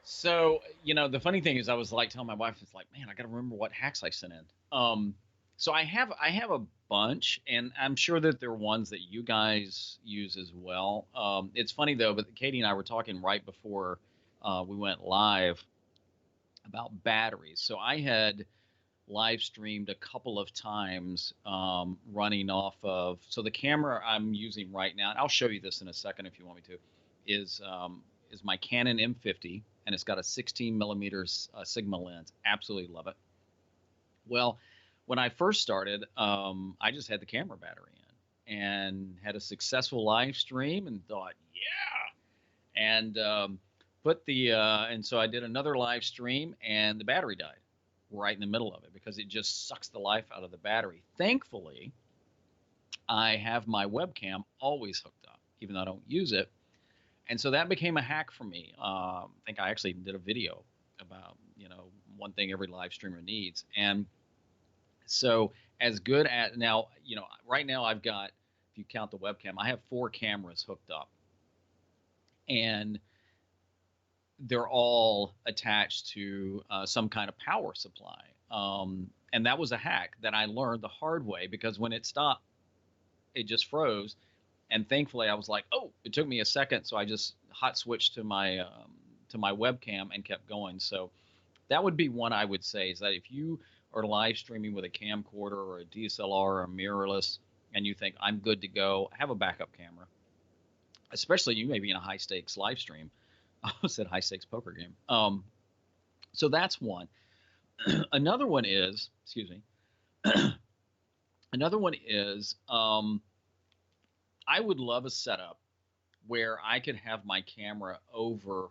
So, the funny thing is I was like telling my wife, it's like, man, I got to remember what hacks I sent in. So I have a bunch, and I'm sure that there are ones that you guys use as well. It's funny though, but Katie and I were talking right before we went live about batteries. So I had live streamed a couple of times running off of, so the camera I'm using right now, and I'll show you this in a second if you want me to, is my Canon M50, and it's got a 16 millimeters Sigma lens. Absolutely love it. Well, when I first started, I just had the camera battery in and had a successful live stream and thought, yeah, and and so I did another live stream and the battery died right in the middle of it because it just sucks the life out of the battery. Thankfully, I have my webcam always hooked up, even though I don't use it. And so that became a hack for me. I think I actually did a video about, one thing every live streamer needs. And so as good at now, right now I've got, if you count the webcam, I have 4 cameras hooked up, and they're all attached to some kind of power supply. And that was a hack that I learned the hard way because when it stopped, it just froze. And thankfully, I was like, oh, it took me a second, so I just hot switched to my webcam and kept going. So that would be one I would say is that if you are live streaming with a camcorder or a DSLR or a mirrorless, and you think I'm good to go, have a backup camera. Especially you may be in a high stakes live stream. I said high stakes poker game. So that's one. Another one is, excuse me. Another one is, I would love a setup where I could have my camera over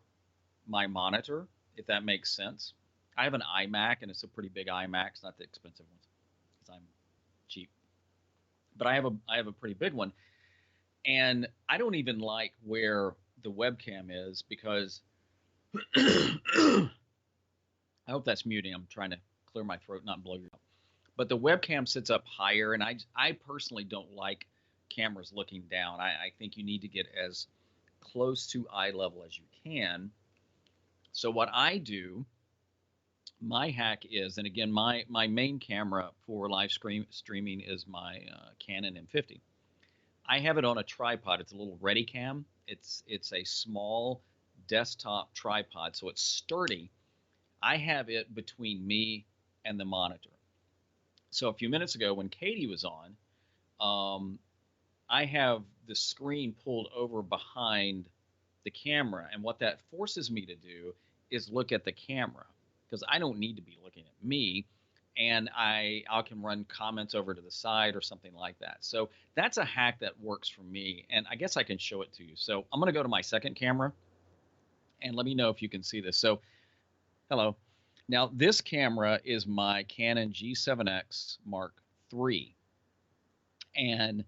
my monitor, if that makes sense. I have an iMac, and it's a pretty big iMac. It's not the expensive ones because I'm cheap, but I have a pretty big one, and I don't even like where the webcam is because I hope that's muting. I'm trying to clear my throat, not blow you up. But the webcam sits up higher, and I personally don't like cameras looking down. I think you need to get as close to eye level as you can. So what I do, my hack is, and again, my main camera for live streaming is my Canon M50. I have it on a tripod. It's a little Readycam. It's a small desktop tripod, so it's sturdy. I have it between me and the monitor. So a few minutes ago, when Katie was on, I have the screen pulled over behind the camera, and what that forces me to do is look at the camera because I don't need to be looking at me, and I can run comments over to the side or something like that. So that's a hack that works for me, and I guess I can show it to you. So I'm going to go to my second camera, and let me know if you can see this. So hello. Now this camera is my Canon G7X Mark III, and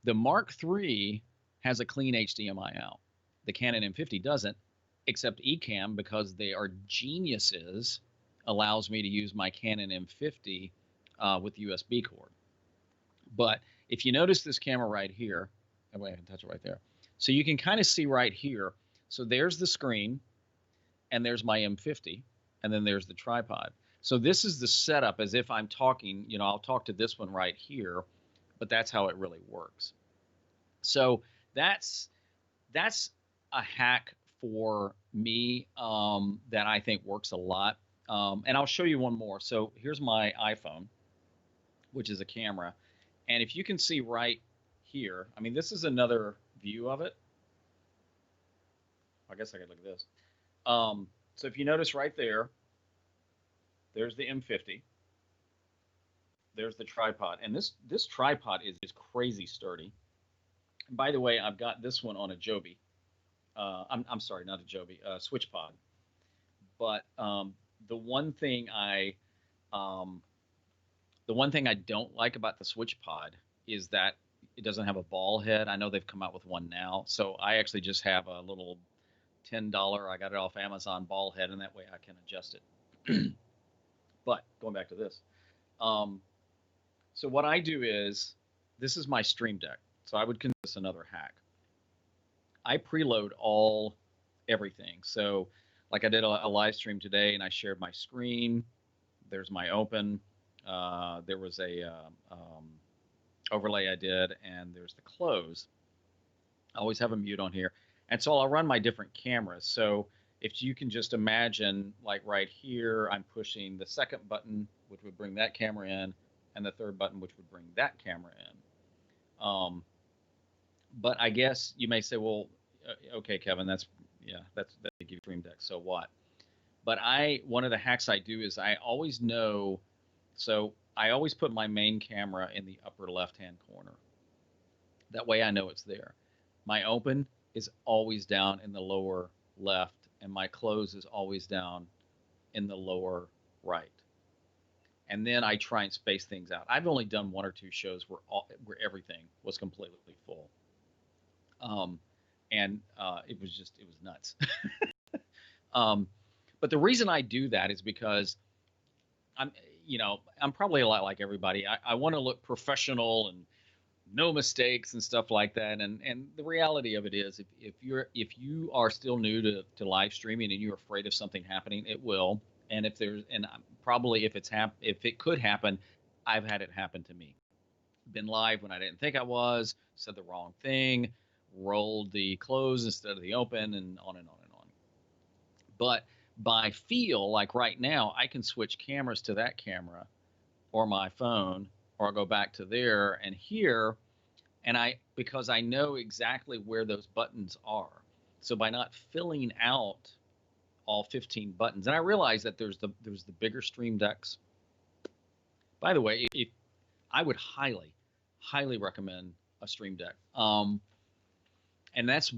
the Mark III has a clean HDMI out. The Canon M50 doesn't, except Ecamm, because they are geniuses, allows me to use my Canon M50 with the USB cord. But if you notice this camera right here, that way I can touch it right there. So you can kind of see right here. So there's the screen, and there's my M50, and then there's the tripod. So this is the setup as if I'm talking, I'll talk to this one right here, but that's how it really works. So that's a hack for me that I think works a lot. And I'll show you one more. So here's my iPhone, which is a camera. And if you can see right here, I mean, this is another view of it. I guess I could look at this. So if you notice right there, there's the M50. There's the tripod. And this tripod is crazy sturdy. And by the way, I've got this one on a Joby. I'm sorry, not a Joby, SwitchPod. But the one thing I don't like about the SwitchPod is that it doesn't have a ball head. I know they've come out with one now, so I actually just have a little $10. I got it off Amazon ball head, and that way I can adjust it. But going back to this, so what I do is, this is my Stream Deck. So I would consider this another hack. I preload everything. So like I did a live stream today, and I shared my screen. There's my open. There was a overlay I did, and there's the close. I always have a mute on here, and so I'll run my different cameras. So if you can just imagine, like right here, I'm pushing the second button, which would bring that camera in, and the third button, which would bring that camera in. But I guess you may say, well, okay, Kevin, that's that give you Stream Deck, so what? But one of the hacks I do is I always know, so I always put my main camera in the upper left-hand corner. That way I know it's there. My open is always down in the lower left, and my close is always down in the lower right. And then I try and space things out. I've only done one or two shows where everything was completely full. And it was nuts. But the reason I do that is because I'm probably a lot like everybody. I want to look professional and no mistakes and stuff like that. And the reality of it is, if you are still new to live streaming and you're afraid of something happening, it will. And if it could happen, I've had it happen to me. Been live when I didn't think I was, said the wrong thing, rolled the close instead of the open, and on and on and on. But by feel, like right now, I can switch cameras to that camera or my phone, or I'll go back to there and here, and because I know exactly where those buttons are. So by not filling out all 15 buttons, and I realize that there's the bigger Stream Decks. By the way, I would highly recommend a Stream Deck. And that's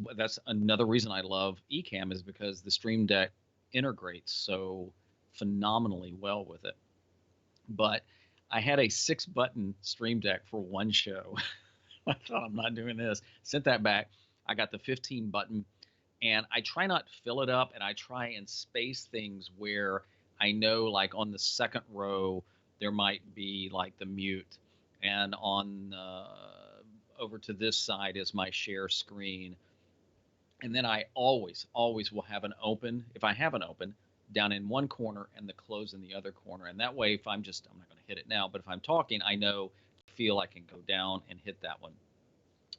another reason I love Ecamm, is because the Stream Deck integrates so phenomenally well with it. But I had a 6-button Stream Deck for one show. I thought, I'm not doing this. Sent that back. I got the 15 button, and I try not to fill it up, and I try and space things where I know, like on the second row, there might be like the mute, and on over to this side is my share screen. And then I always will have an open, if I have an open, down in one corner and the close in the other corner. And that way, I'm not going to hit it now, but if I'm talking, I feel I can go down and hit that one.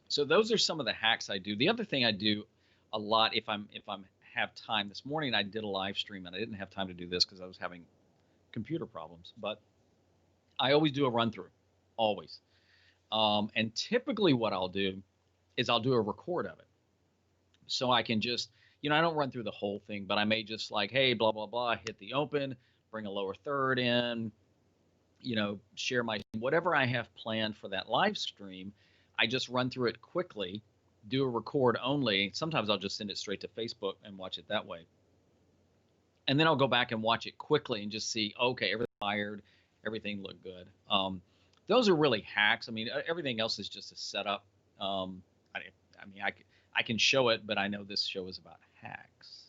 So those are some of the hacks I do. The other thing I do a lot, if I have time. This morning I did a live stream, and I didn't have time to do this because I was having computer problems, but I always do a run through, always. And typically what I'll do is I'll do a record of it. So I can just, I don't run through the whole thing, but I may just like, hey, blah, blah, blah, hit the open, bring a lower third in, share whatever I have planned for that live stream. I just run through it quickly, do a record only. Sometimes I'll just send it straight to Facebook and watch it that way. And then I'll go back and watch it quickly and just see, okay, everything fired, everything looked good. Those are really hacks. I mean, everything else is just a setup. I can show it, but I know this show is about hacks.